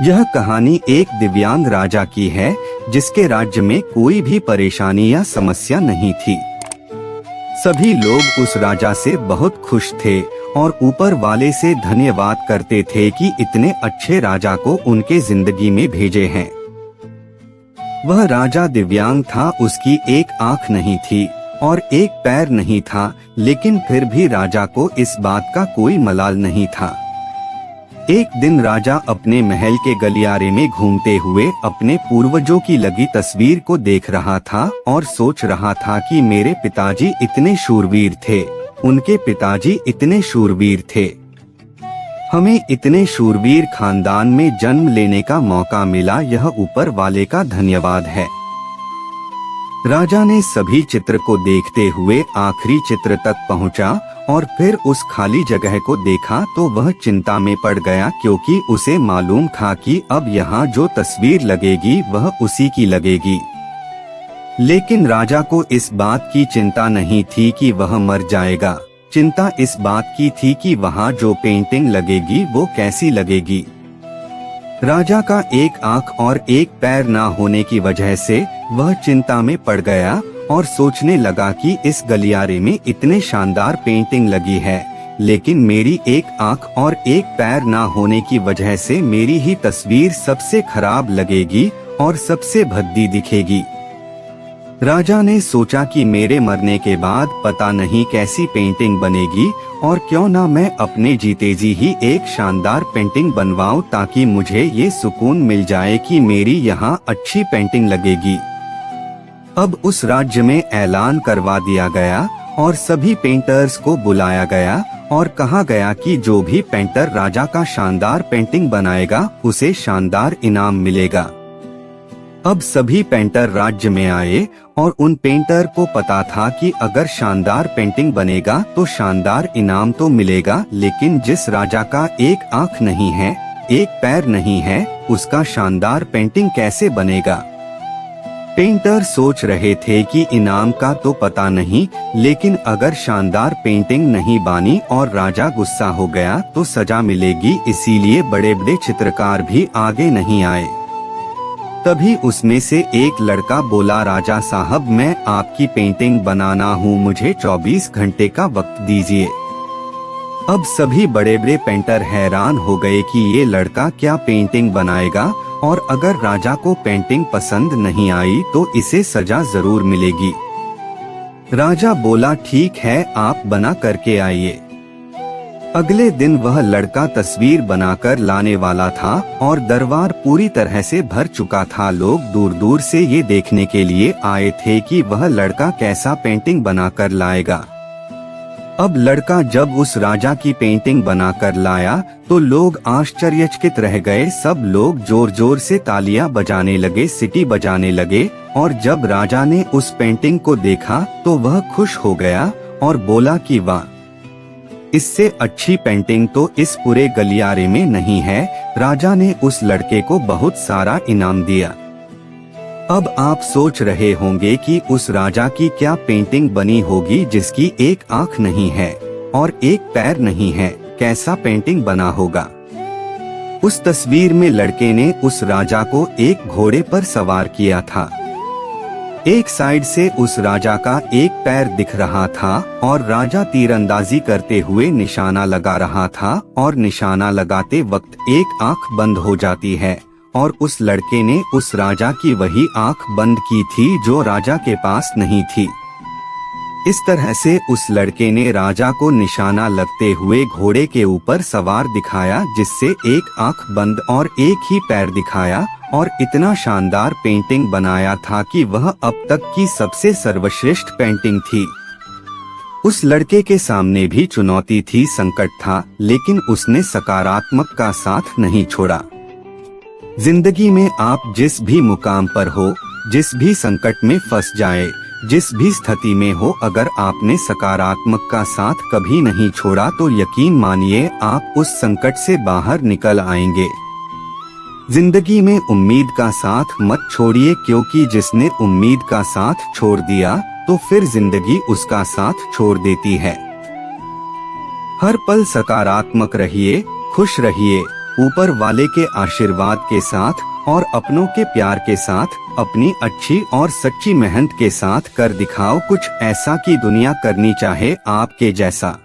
यह कहानी एक दिव्यांग राजा की है जिसके राज्य में कोई भी परेशानी या समस्या नहीं थी। सभी लोग उस राजा से बहुत खुश थे और ऊपर वाले से धन्यवाद करते थे कि इतने अच्छे राजा को उनके जिंदगी में भेजे हैं। वह राजा दिव्यांग था, उसकी एक आंख नहीं थी और एक पैर नहीं था, लेकिन फिर भी राजा को इस बात का कोई मलाल नहीं था। एक दिन राजा अपने महल के गलियारे में घूमते हुए अपने पूर्वजों की लगी तस्वीर को देख रहा था और सोच रहा था कि मेरे पिताजी इतने शूरवीर थे, उनके पिताजी इतने शूरवीर थे। हमें इतने शूरवीर खानदान में जन्म लेने का मौका मिला, यह ऊपर वाले का धन्यवाद है। राजा ने सभी चित्र को देखते हुए आखिरी चित्र तक पहुंचा और फिर उस खाली जगह को देखा तो वह चिंता में पड़ गया, क्योंकि उसे मालूम था कि अब यहाँ जो तस्वीर लगेगी वह उसी की लगेगी। लेकिन राजा को इस बात की चिंता नहीं थी कि वह मर जाएगा, चिंता इस बात की थी कि वहाँ जो पेंटिंग लगेगी वो कैसी लगेगी। राजा का एक आंख और एक पैर ना होने की वजह से वह चिंता में पड़ गया और सोचने लगा कि इस गलियारे में इतने शानदार पेंटिंग लगी है, लेकिन मेरी एक आंख और एक पैर ना होने की वजह से मेरी ही तस्वीर सबसे खराब लगेगी और सबसे भद्दी दिखेगी। राजा ने सोचा कि मेरे मरने के बाद पता नहीं कैसी पेंटिंग बनेगी और क्यों ना मैं अपने जीते जी ही एक शानदार पेंटिंग बनवाऊं, ताकि मुझे ये सुकून मिल जाए कि मेरी यहाँ अच्छी पेंटिंग लगेगी। अब उस राज्य में ऐलान करवा दिया गया और सभी पेंटर्स को बुलाया गया और कहा गया कि जो भी पेंटर राजा का शानदार पेंटिंग बनाएगा उसे शानदार इनाम मिलेगा। अब सभी पेंटर राज्य में आए और उन पेंटर को पता था कि अगर शानदार पेंटिंग बनेगा तो शानदार इनाम तो मिलेगा, लेकिन जिस राजा का एक आंख नहीं है, एक पैर नहीं है, उसका शानदार पेंटिंग कैसे बनेगा। पेंटर सोच रहे थे कि इनाम का तो पता नहीं, लेकिन अगर शानदार पेंटिंग नहीं बनी और राजा गुस्सा हो गया तो सजा मिलेगी, इसीलिए बड़े बड़े चित्रकार भी आगे नहीं आए। तभी उसमें से एक लड़का बोला, राजा साहब मैं आपकी पेंटिंग बनाना हूँ, मुझे 24 घंटे का वक्त दीजिए। अब सभी बड़े बड़े पेंटर हैरान हो गए कि ये लड़का क्या पेंटिंग बनाएगा और अगर राजा को पेंटिंग पसंद नहीं आई तो इसे सजा जरूर मिलेगी। राजा बोला, ठीक है, आप बना करके आइए। अगले दिन वह लड़का तस्वीर बनाकर लाने वाला था और दरबार पूरी तरह से भर चुका था। लोग दूर दूर से ये देखने के लिए आए थे कि वह लड़का कैसा पेंटिंग बनाकर लाएगा। अब लड़का जब उस राजा की पेंटिंग बनाकर लाया तो लोग आश्चर्यचकित रह गए। सब लोग जोर जोर से तालियां बजाने लगे, सीटी बजाने लगे और जब राजा ने उस पेंटिंग को देखा तो वह खुश हो गया और बोला कि वाह, इससे अच्छी पेंटिंग तो इस पूरे गलियारे में नहीं है। राजा ने उस लड़के को बहुत सारा इनाम दिया। अब आप सोच रहे होंगे कि उस राजा की क्या पेंटिंग बनी होगी जिसकी एक आंख नहीं है और एक पैर नहीं है, कैसा पेंटिंग बना होगा। उस तस्वीर में लड़के ने उस राजा को एक घोड़े पर सवार किया था। एक साइड से उस राजा का एक पैर दिख रहा था और राजा तीरंदाजी करते हुए निशाना लगा रहा था और निशाना लगाते वक्त एक आंख बंद हो जाती है और उस लड़के ने उस राजा की वही आंख बंद की थी जो राजा के पास नहीं थी। इस तरह से उस लड़के ने राजा को निशाना लगते हुए घोड़े के ऊपर सवार दिखाया, जिससे एक आंख बंद और एक ही पैर दिखाया और इतना शानदार पेंटिंग बनाया था कि वह अब तक की सबसे सर्वश्रेष्ठ पेंटिंग थी। उस लड़के के सामने भी चुनौती थी, संकट था, लेकिन उसने सकारात्मक का साथ नहीं छोड़ा। जिंदगी में आप जिस भी मुकाम पर हो, जिस भी संकट में फंस जाए, जिस भी स्थिति में हो, अगर आपने सकारात्मक का साथ कभी नहीं छोड़ा तो यकीन मानिए आप उस संकट से बाहर निकल आएंगे। जिंदगी में उम्मीद का साथ मत छोड़िए, क्योंकि जिसने उम्मीद का साथ छोड़ दिया तो फिर जिंदगी उसका साथ छोड़ देती है। हर पल सकारात्मक रहिए, खुश रहिए, ऊपर वाले के आशीर्वाद के साथ और अपनों के प्यार के साथ अपनी अच्छी और सच्ची मेहनत के साथ कर दिखाओ कुछ ऐसा कि दुनिया करनी चाहे आपके जैसा।